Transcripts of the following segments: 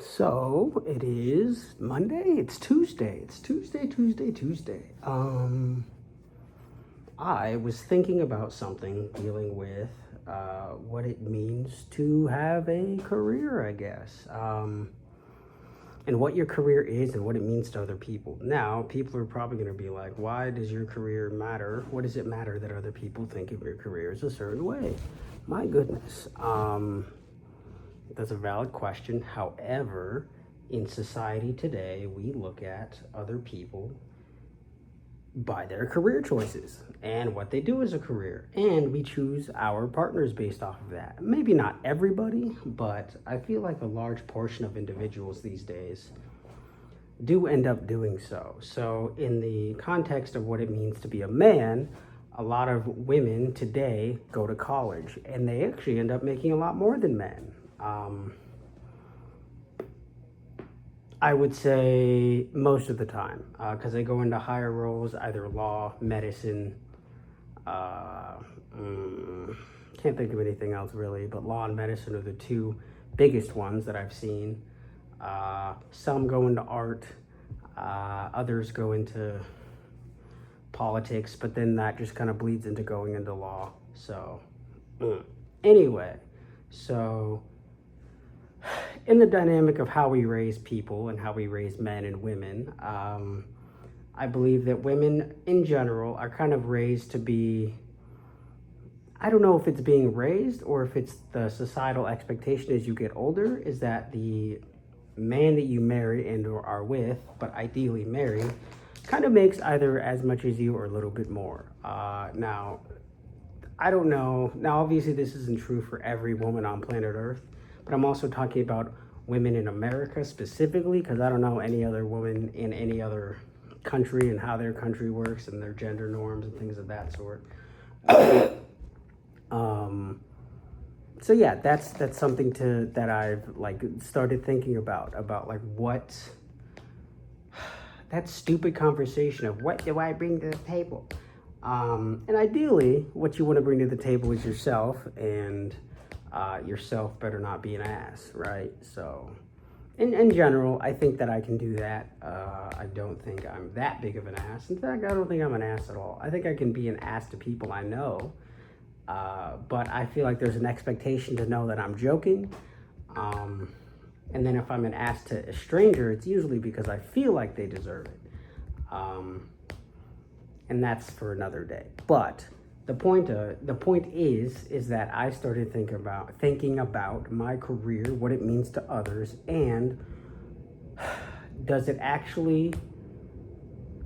So it is Monday. It's Tuesday. It's Tuesday. I was thinking about something dealing with what it means to have a career, I guess, and what your career is and what it means to other people. Now, people are probably going to be like, why does your career matter? What does it matter that other people think of your career as a certain way? My goodness. That's a valid question. However, in society today, we look at other people by their career choices and what they do as a career, and we choose our partners based off of that. Maybe not everybody, but I feel like a large portion of individuals these days do end up doing so. So, in the context of what it means to be a man, a lot of women today go to college and they actually end up making a lot more than men. I would say most of the time, because they go into higher roles, either law, medicine. Can't think of anything else really, but law and medicine are the two biggest ones that I've seen. Some go into art, others go into politics, but then that just kind of bleeds into going into law. So, anyway, so in the dynamic of how we raise people and how we raise men and women, I believe that women in general are kind of raised to be, I don't know if it's being raised or if it's the societal expectation as you get older, is that the man that you marry and or are with, but ideally marry, kind of makes either as much as you or a little bit more. Now, I don't know. Now, obviously, this isn't true for every woman on planet Earth, but I'm also talking about women in America specifically, because I don't know any other woman in any other country and how their country works and their gender norms and things of that sort. So yeah, that's something that I've like started thinking about like what that stupid conversation of what do I bring to the table. And ideally, what you want to bring to the table is yourself, and yourself better not be an ass, right? So, in general, I think that I can do that. I don't think I'm that big of an ass. In fact, I don't think I'm an ass at all. I think I can be an ass to people I know, but I feel like there's an expectation to know that I'm joking. And then if I'm an ass to a stranger, it's usually because I feel like they deserve it. And that's for another day. But the point is that I started thinking about my career, what it means to others, and does it actually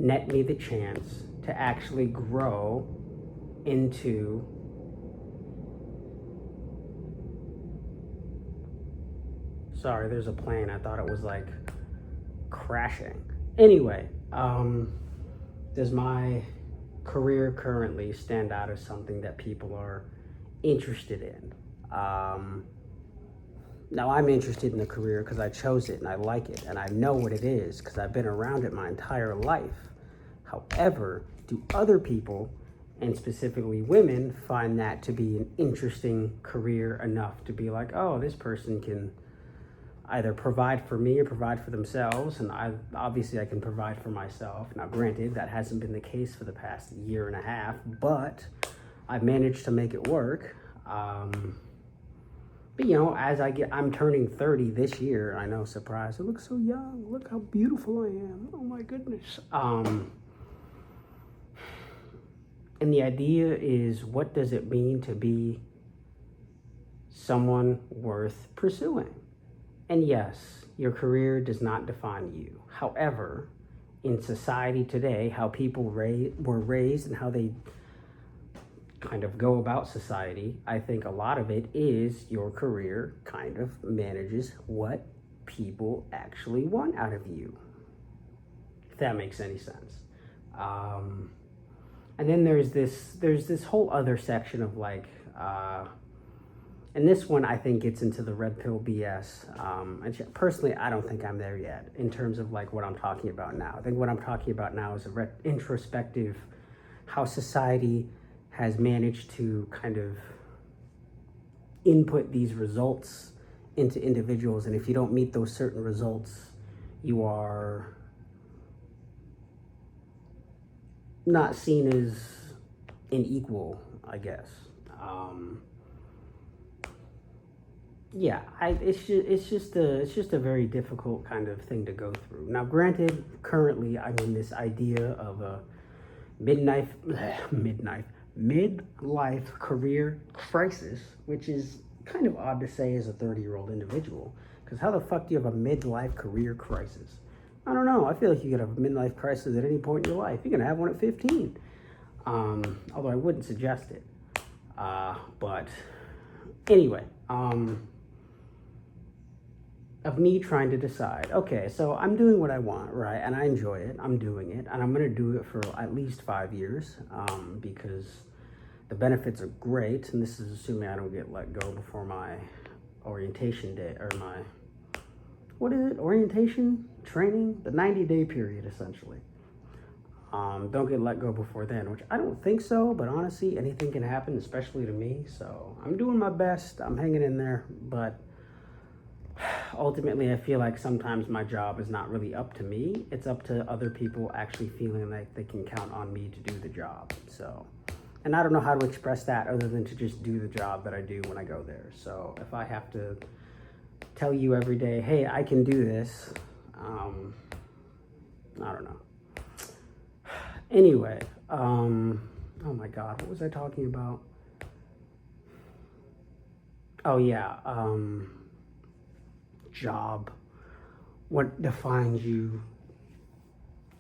net me the chance to actually grow into sorry, there's a plane. I thought it was like crashing. Anyway, does my career currently stand out as something that people are interested in? Now, I'm interested in a career because I chose it and I like it and I know what it is because I've been around it my entire life. However, do other people, and specifically women, find that to be an interesting career enough to be like, oh, this person can either provide for me or provide for themselves, and obviously I can provide for myself. Now, granted, that hasn't been the case for the past year and a half, but I've managed to make it work. But as I'm turning 30 this year. I know, surprise! I look so young. Look how beautiful I am. Oh my goodness. And the idea is, what does it mean to be someone worth pursuing? And yes, your career does not define you. However, in society today, how people were raised and how they kind of go about society, I think a lot of it is your career kind of manages what people actually want out of you, if that makes any sense. And then there's this whole other section of like, and this one I think gets into the red pill BS. And personally, I don't think I'm there yet in terms of like what I'm talking about now. I think what I'm talking about now is a introspective, how society has managed to kind of input these results into individuals, and if you don't meet those certain results, you are not seen as an equal, I guess. Yeah, it's just a very difficult kind of thing to go through. Now, granted, currently I'm in this idea of a midlife career crisis, which is kind of odd to say as a 30-year-old individual. Because how the fuck do you have a midlife career crisis? I don't know. I feel like you could have a midlife crisis at any point in your life. You can have one at 15. Although I wouldn't suggest it. But anyway, of me trying to decide, okay, so I'm doing what I want, right? And I enjoy it. I'm doing it. And I'm going to do it for at least 5 years because the benefits are great. And this is assuming I don't get let go before my orientation day, or my, what is it? Orientation? Training? The 90-day period, essentially. Don't get let go before then, which I don't think so, but honestly, anything can happen, especially to me. So I'm doing my best. I'm hanging in there, but ultimately, I feel like sometimes my job is not really up to me. It's up to other people actually feeling like they can count on me to do the job. So, and I don't know how to express that other than to just do the job that I do when I go there. So if I have to tell you every day, hey, I can do this, I don't know. Anyway, oh my God, what was I talking about? Oh yeah, job. What defines you?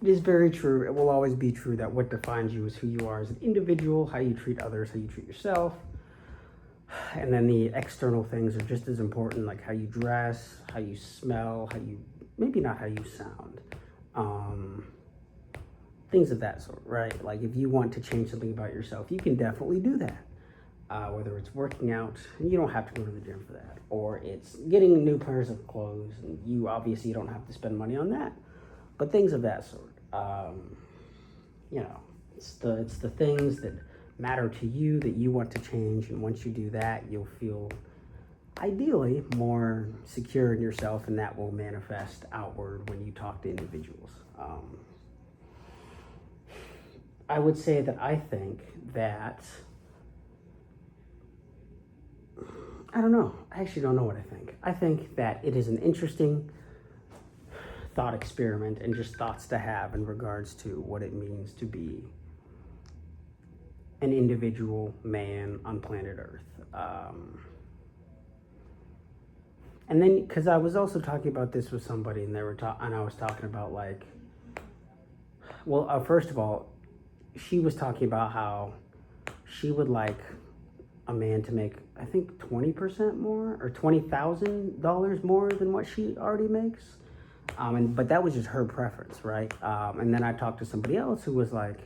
It is very true. It will always be true that what defines you is who you are as an individual, how you treat others, how you treat yourself. And then the external things are just as important, like how you dress, how you smell, how you, maybe not how you sound. Things of that sort, right? Like if you want to change something about yourself, you can definitely do that. Whether it's working out, and you don't have to go to the gym for that, or it's getting new pairs of clothes, and you obviously don't have to spend money on that. But things of that sort, you know, it's the things that matter to you that you want to change, and once you do that, you'll feel ideally more secure in yourself, and that will manifest outward when you talk to individuals. I would say that I think that, I don't know. I actually don't know what I think. I think that it is an interesting thought experiment and just thoughts to have in regards to what it means to be an individual man on planet Earth. And then, because I was also talking about this with somebody, and and I was talking about like, well, first of all, she was talking about how she would like a man to make, I think, 20% more or $20,000 more than what she already makes. But that was just her preference, right? And then I talked to somebody else who was like,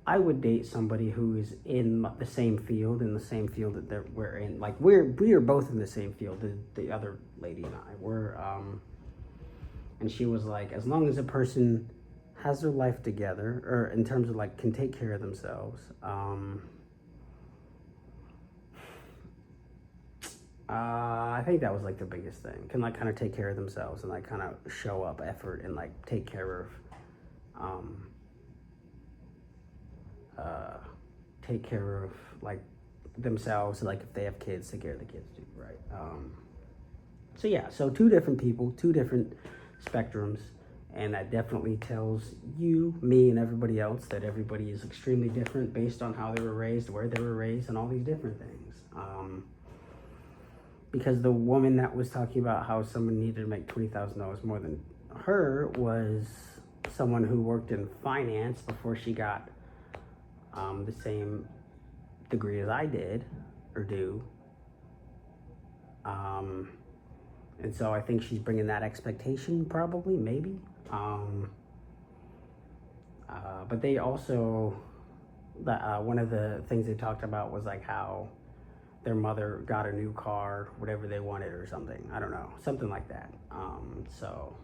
I would date somebody who is in the same field, that we're in. Like we are both in the same field. The other lady and I were, and she was like, as long as a person has their life together, or in terms of like can take care of themselves, I think that was like the biggest thing. Can like kind of take care of themselves and like kind of show up effort and like take care of like themselves, and like if they have kids, take care of the kids too, right? So yeah, so two different people, two different spectrums, and that definitely tells you, me, and everybody else that everybody is extremely different based on how they were raised, where they were raised, and all these different things. Because the woman that was talking about how someone needed to make $20,000 more than her was someone who worked in finance before she got the same degree as I did or do. And so I think she's bringing that expectation, probably, maybe. But they also, one of the things they talked about was like how their mother got a new car, whatever they wanted or something. I don't know, something like that. So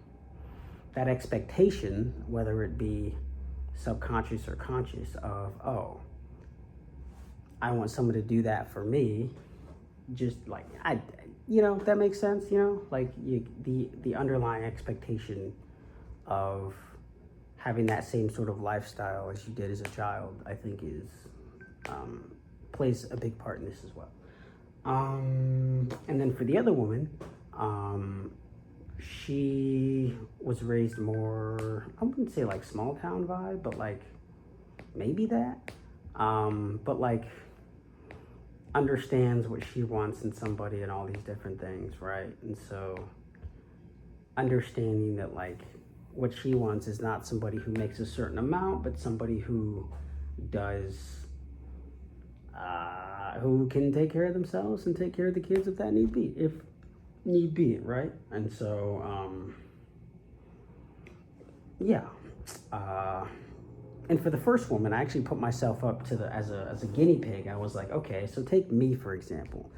that expectation, whether it be subconscious or conscious of, oh, I want someone to do that for me, just like, if that makes sense, like the underlying expectation of having that same sort of lifestyle as you did as a child, I think is plays a big part in this as well. And then for the other woman, she was raised more, I wouldn't say like small town vibe, but like maybe that. But like understands what she wants in somebody and all these different things, right? And so understanding that like what she wants is not somebody who makes a certain amount, but somebody who does who can take care of themselves and take care of the kids if that need be, if need be, right? And so yeah. And for the first woman, I actually put myself up to the as a guinea pig. I was like, okay, so take me for example.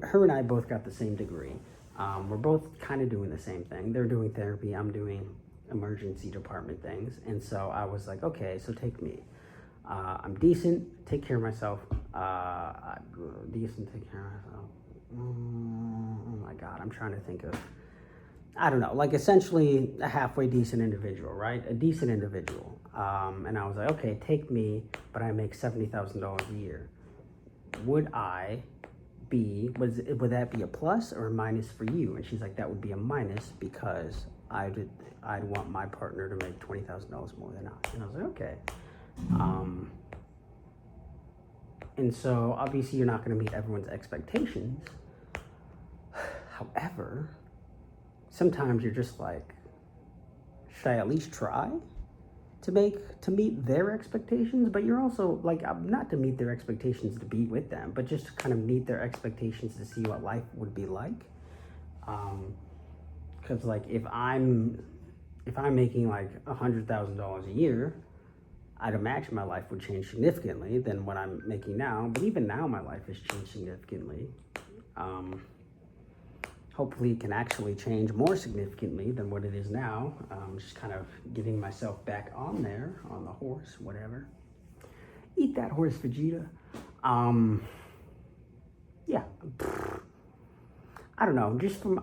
Her and I both got the same degree. We're both kind of doing the same thing. They're doing therapy. I'm doing emergency department things. And so I was like, okay, so take me. I'm decent, take care of myself. Decent, take care of myself. Oh my God, I'm trying to think of, I don't know, like essentially a halfway decent individual, right? A decent individual. And I was like, okay, take me, but I make $70,000 a year. Would that be a plus or a minus for you? And she's like, that would be a minus because I'd want my partner to make $20,000 more than I. And I was like, okay. And so obviously you're not going to meet everyone's expectations. However, sometimes you're just like, should I at least try to meet their expectations? But you're also like, not to meet their expectations to be with them, but just to kind of meet their expectations to see what life would be like. Because like if I'm making like $100,000 a year, I'd imagine my life would change significantly than what I'm making now. But even now, my life has changed significantly. Hopefully, it can actually change more significantly than what it is now. Just kind of getting myself back on the horse, whatever. Eat that horse, Vegeta. Yeah. I don't know.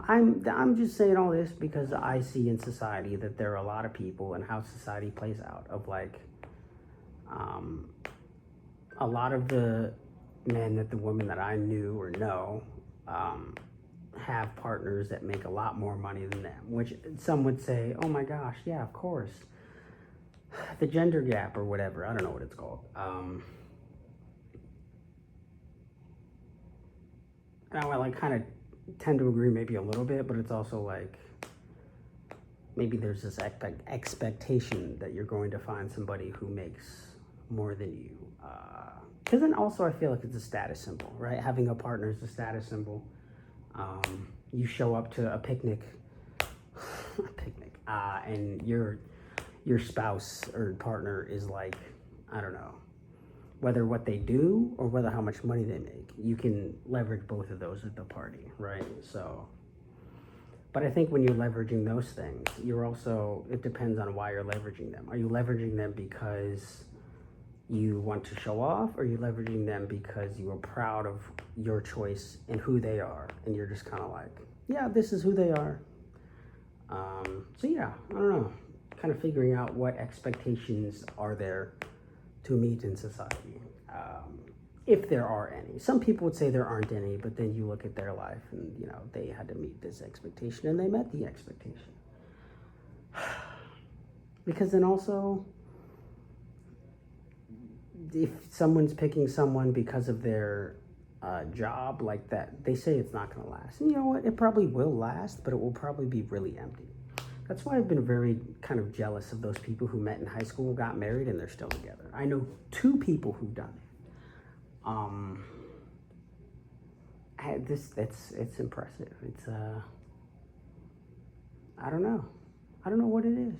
I'm just saying all this because I see in society that there are a lot of people and how society plays out of like. A lot of the men that the women that I knew or know have partners that make a lot more money than them, which some would say, oh my gosh, yeah, of course. The gender gap or whatever, I don't know what it's called. And I like kind of tend to agree maybe a little bit, but it's also like maybe there's this expectation that you're going to find somebody who makes more than you. Because then also I feel like it's a status symbol, right? Having a partner is a status symbol. You show up to a picnic, and your spouse or partner is like, I don't know, whether what they do or whether how much money they make. You can leverage both of those at the party, right? So, but I think when you're leveraging those things, it depends on why you're leveraging them. Are you leveraging them because you want to show off, or are you leveraging them because you are proud of your choice and who they are, and you're just kind of like, yeah, this is who they are. So yeah, I don't know, kind of figuring out what expectations are there to meet in society, if there are any. Some people would say there aren't any, but then you look at their life and they had to meet this expectation and they met the expectation. Because then also, if someone's picking someone because of their job like that, they say it's not going to last. And you know what? It probably will last, but it will probably be really empty. That's why I've been very kind of jealous of those people who met in high school, got married, and they're still together. I know 2 people who've done it. It's impressive. It's I don't know what it is.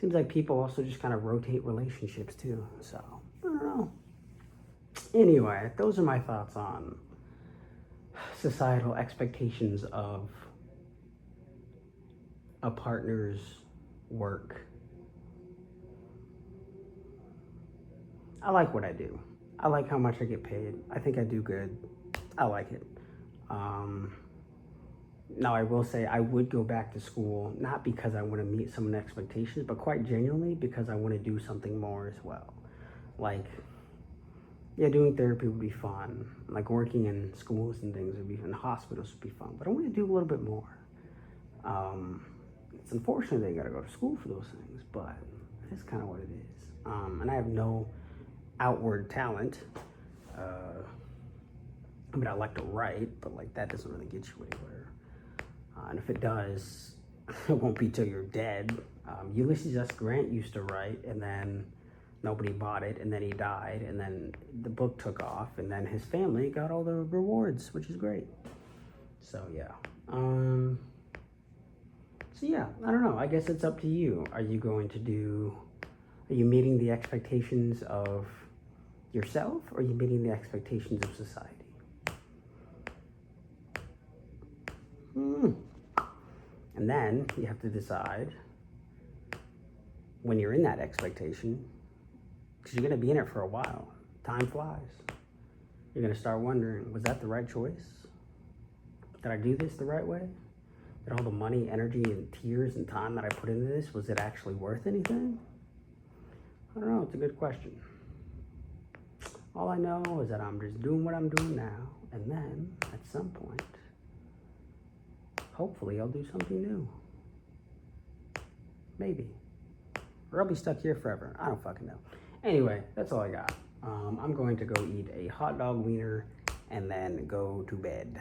Seems like people also just kind of rotate relationships too. So I don't know. Anyway, those are my thoughts on societal expectations of a partner's work. I like what I do. I like how much I get paid. I think I do good. I like it. Um, Now, I will say I would go back to school, not because I want to meet some of the expectations, but quite genuinely because I want to do something more as well. Like, yeah, doing therapy would be fun. Like, working in schools and things would be fun, hospitals would be fun, but I want to do a little bit more. Um, it's unfortunate they got to go to school for those things, but it's kind of what it is. And I have no outward talent. I mean, I like to write, but like that doesn't really get you anywhere. And if it does, it won't be till you're dead. Ulysses S. Grant used to write, and then nobody bought it, and then he died, and then the book took off, and then his family got all the rewards, which is great. So yeah. So yeah, I don't know. I guess it's up to you. Are you meeting the expectations of yourself, or are you meeting the expectations of society? And then you have to decide when you're in that expectation, because you're going to be in it for a while. Time flies. You're going to start wondering, was that the right choice? Did I do this the right way? Did all the money, energy, and tears and time that I put into this, was it actually worth anything? I don't know. It's a good question. All I know is that I'm just doing what I'm doing now, and then at some point, hopefully I'll do something new. Maybe. Or I'll be stuck here forever. I don't fucking know. Anyway, that's all I got. I'm going to go eat a hot dog wiener and then go to bed.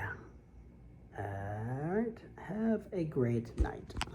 Alright, have a great night.